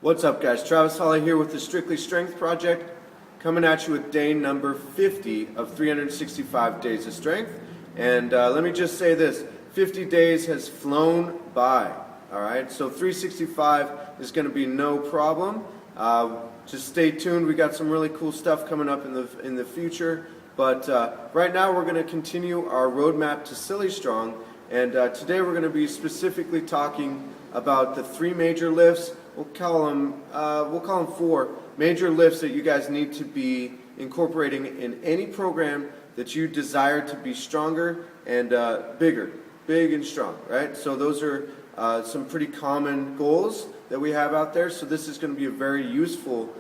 What's up, guys? Travis Holley here with the Strictly Strength Project, coming at you with day number 50 of 365 days of strength. And let me just say this, 50 days has flown by, all right? So 365 is going to be no problem. Just stay tuned. We got some really cool stuff coming up in the future. But right now we're going to continue our roadmap to Silly Strong. And today we're going to be specifically talking about the three major lifts. We'll call them four major lifts that you guys need to be incorporating in any program that you desire to be stronger and big and strong, right? So those are some pretty common goals that we have out there. So this is going to be a very useful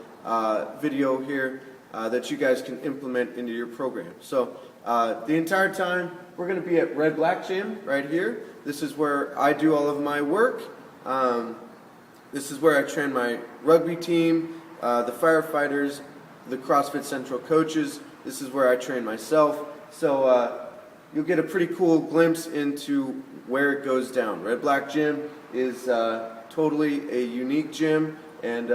video here that you guys can implement into your program. So the entire time we're going to be at Red Black Gym right here. This is where I do all of my work. This is where I train my rugby team, the firefighters, the CrossFit Central coaches. This is where I train myself. So you'll get a pretty cool glimpse into where it goes down. Red Black Gym is totally a unique gym and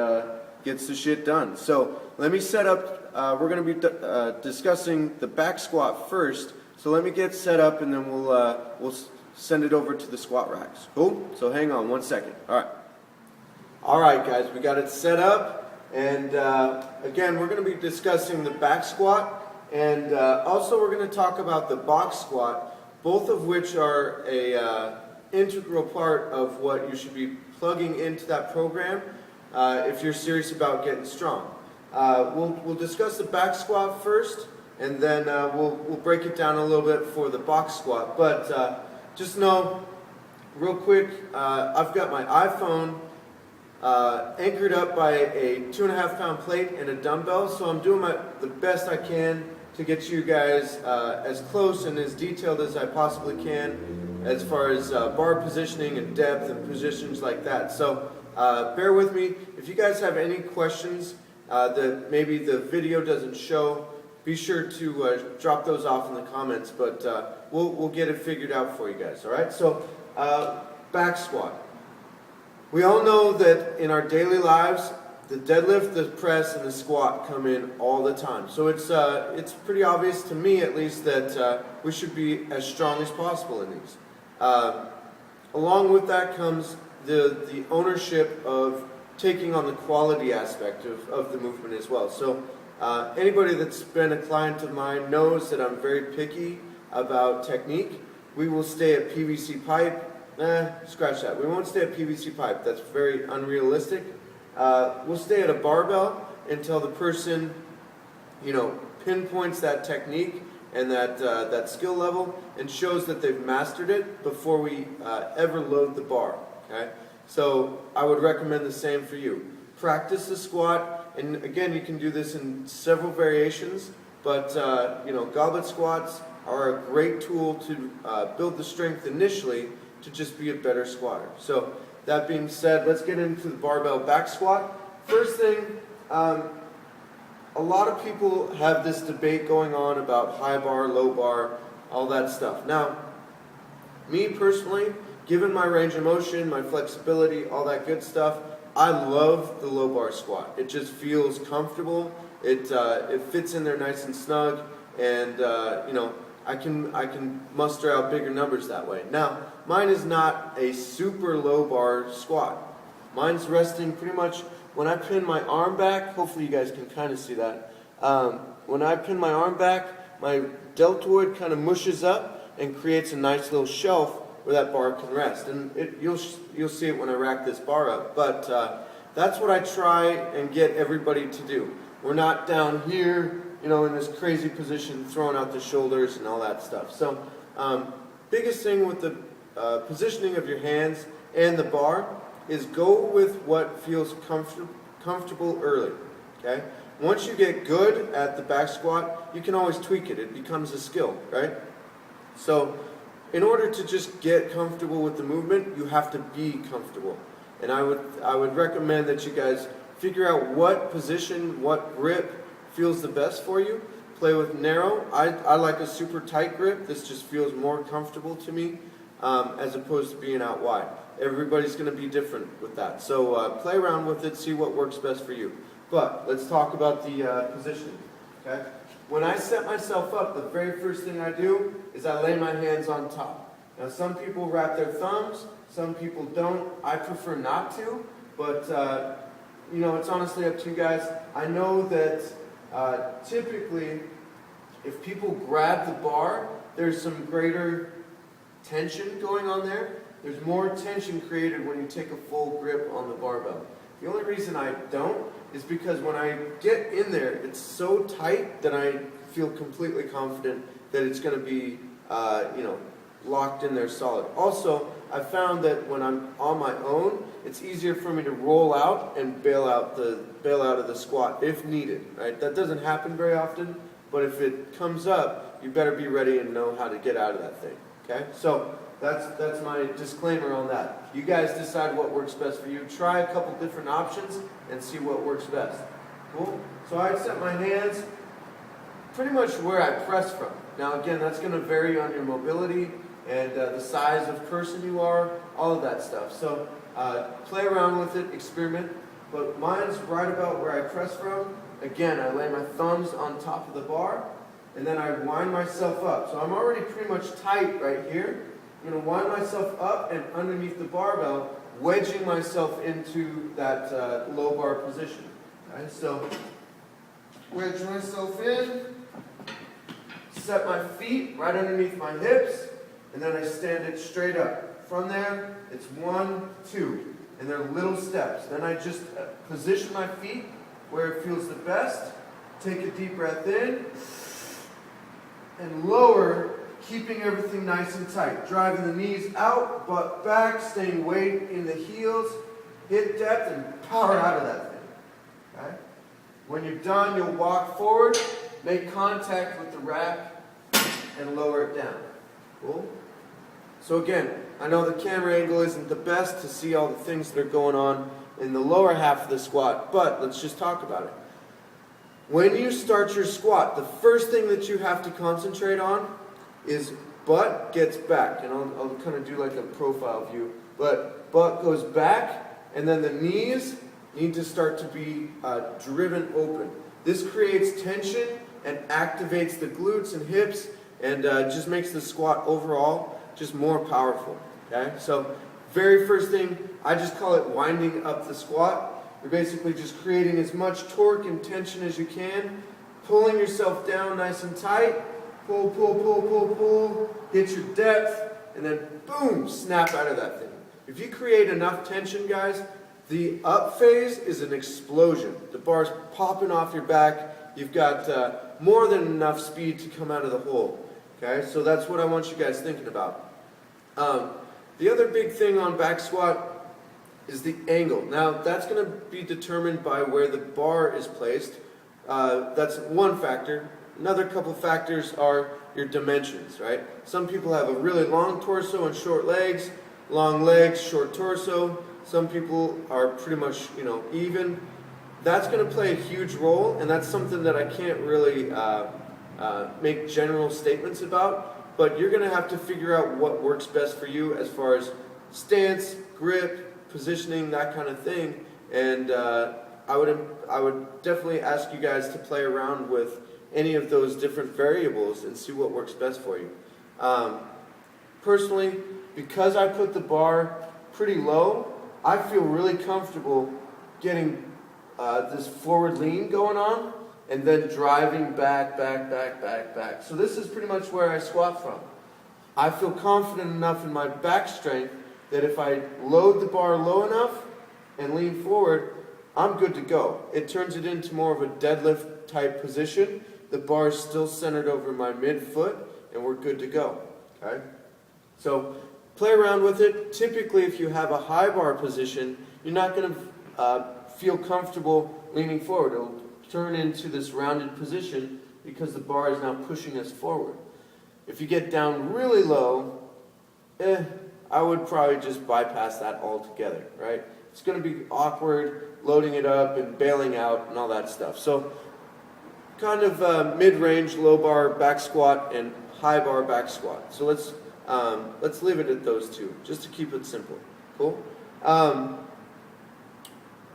gets the shit done. So let me set up, we're going to be discussing the back squat first. So let me get set up and then we'll send it over to the squat racks. Cool? So hang on one second. All right, guys, we got it set up, and again, we're going to be discussing the back squat, and also we're going to talk about the box squat, both of which are a integral part of what you should be plugging into that program if you're serious about getting strong. We'll discuss the back squat first, and then we'll break it down a little bit for the box squat. But just know, real quick, I've got my iPhone anchored up by a 2.5 pound plate and a dumbbell, so I'm doing the best I can to get you guys as close and as detailed as I possibly can as far as bar positioning and depth and positions like that. So bear with me. If you guys have any questions that maybe the video doesn't show, be sure to drop those off in the comments, but we'll get it figured out for you guys. All right, so back squat. We all know that in our daily lives, the deadlift, the press, and the squat come in all the time. So it's pretty obvious to me, at least, that we should be as strong as possible in these. Along with that comes the ownership of taking on the quality aspect of the movement as well. So anybody that's been a client of mine knows that I'm very picky about technique. We will stay at PVC pipe. Scratch that. We won't stay at PVC pipe. That's very unrealistic. We'll stay at a barbell until the person, pinpoints that technique and that skill level and shows that they've mastered it before we ever load the bar. Okay? So I would recommend the same for you. Practice the squat, and again, you can do this in several variations. But goblet squats are a great tool to build the strength initially, to just be a better squatter. So that being said, let's get into the barbell back squat. First thing, a lot of people have this debate going on about high bar, low bar, all that stuff. Now, me personally, given my range of motion, my flexibility, all that good stuff, I love the low bar squat. It just feels comfortable. It fits in there nice and snug, and I can muster out bigger numbers that way. Now, mine is not a super low bar squat. Mine's resting pretty much when I pin my arm back. Hopefully you guys can kind of see that. When I pin my arm back, my deltoid kind of mushes up and creates a nice little shelf where that bar can rest. And you'll see it when I rack this bar up. But that's what I try and get everybody to do. We're not down here, in this crazy position, throwing out the shoulders and all that stuff. So, biggest thing with the positioning of your hands and the bar is go with what feels comfortable early. Okay. Once you get good at the back squat, you can always tweak it. It becomes a skill, right? So, in order to just get comfortable with the movement, you have to be comfortable. And I would recommend that you guys figure out what position, what grip feels the best for you. Play with narrow. I like a super tight grip. This just feels more comfortable to me as opposed to being out wide. everybody's going to be different with that. So play around with it, see what works best for you. But let's talk about the positioning. Okay? When I set myself up, the very first thing I do is I lay my hands on top. Now some people wrap their thumbs, some people don't. I prefer not to, but you know, it's honestly up to you guys. I know that typically if people grab the bar, there's some greater tension going on there. There's more tension created when you take a full grip on the barbell. The only reason I don't is because when I get in there, it's so tight that I feel completely confident that it's going to be, you know, locked in there solid. Also, I found that when I'm on my own, it's easier for me to roll out and bail out of the squat if needed. Right? That doesn't happen very often, but if it comes up, you better be ready and know how to get out of that thing. Okay? So that's my disclaimer on that. You guys decide what works best for you. Try a couple different options and see what works best. Cool? So I set my hands pretty much where I press from. Now again, that's going to vary on your mobility and the size of person you are, all of that stuff. So play around with it, experiment. But mine's right about where I press from. Again, I lay my thumbs on top of the bar, and then I wind myself up. So I'm already pretty much tight right here. I'm going to wind myself up and underneath the barbell, wedging myself into that low bar position. Okay? So wedge myself in, set my feet right underneath my hips, and then I stand it straight up. From there, it's 1, 2, and they're little steps. Then I just position my feet where it feels the best. Take a deep breath in, and lower, keeping everything nice and tight. Driving the knees out, butt back, staying weight in the heels, hip depth, and power out of that thing. Okay? When you're done, you'll walk forward, make contact with the rack, and lower it down. Cool? So again, I know the camera angle isn't the best to see all the things that are going on in the lower half of the squat, but let's just talk about it. When you start your squat, the first thing that you have to concentrate on is butt gets back. And I'll kind of do like a profile view. But butt goes back, and then the knees need to start to be driven open. This creates tension and activates the glutes and hips, and just makes the squat overall just more powerful. Okay? So very first thing, I just call it winding up the squat. You're basically just creating as much torque and tension as you can, pulling yourself down nice and tight, pull, pull, pull, pull, pull, hit your depth, and then boom, snap out of that thing. If you create enough tension, guys, the up phase is an explosion. The bar's popping off your back. You've got more than enough speed to come out of the hole. Okay, so that's what I want you guys thinking about. The other big thing on back squat is the angle. Now, that's going to be determined by where the bar is placed. That's one factor. Another couple factors are your dimensions, right? Some people have a really long torso and short legs, long legs, short torso. Some people are pretty much, you know, even. That's going to play a huge role, and that's something that I can't really make general statements about. But you're going to have to figure out what works best for you as far as stance, grip, positioning, that kind of thing. And I would definitely ask you guys to play around with any of those different variables and see what works best for you. Personally, because I put the bar pretty low, I feel really comfortable getting this forward lean going on, and then driving back, back, back, back, back. So this is pretty much where I squat from. I feel confident enough in my back strength that if I load the bar low enough and lean forward, I'm good to go. It turns it into more of a deadlift type position. The bar is still centered over my midfoot, and we're good to go. Okay? So play around with it. Typically, if you have a high bar position, you're not going to feel comfortable leaning forward. It'll turn into this rounded position because the bar is now pushing us forward. If you get down really low, I would probably just bypass that altogether, right? It's going to be awkward loading it up and bailing out and all that stuff. So kind of mid-range low bar back squat and high bar back squat. So let's leave it at those two just to keep it simple. Cool.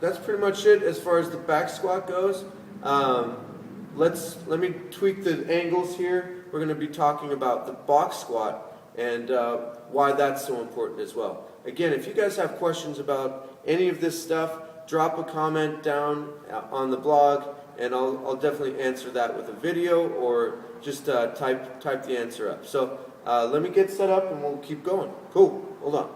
That's pretty much it as far as the back squat goes. Let me tweak the angles here. We're going to be talking about the box squat and why that's so important as well. Again, if you guys have questions about any of this stuff, drop a comment down on the blog, and I'll definitely answer that with a video or just type the answer up. So let me get set up and we'll keep going. Cool. Hold on.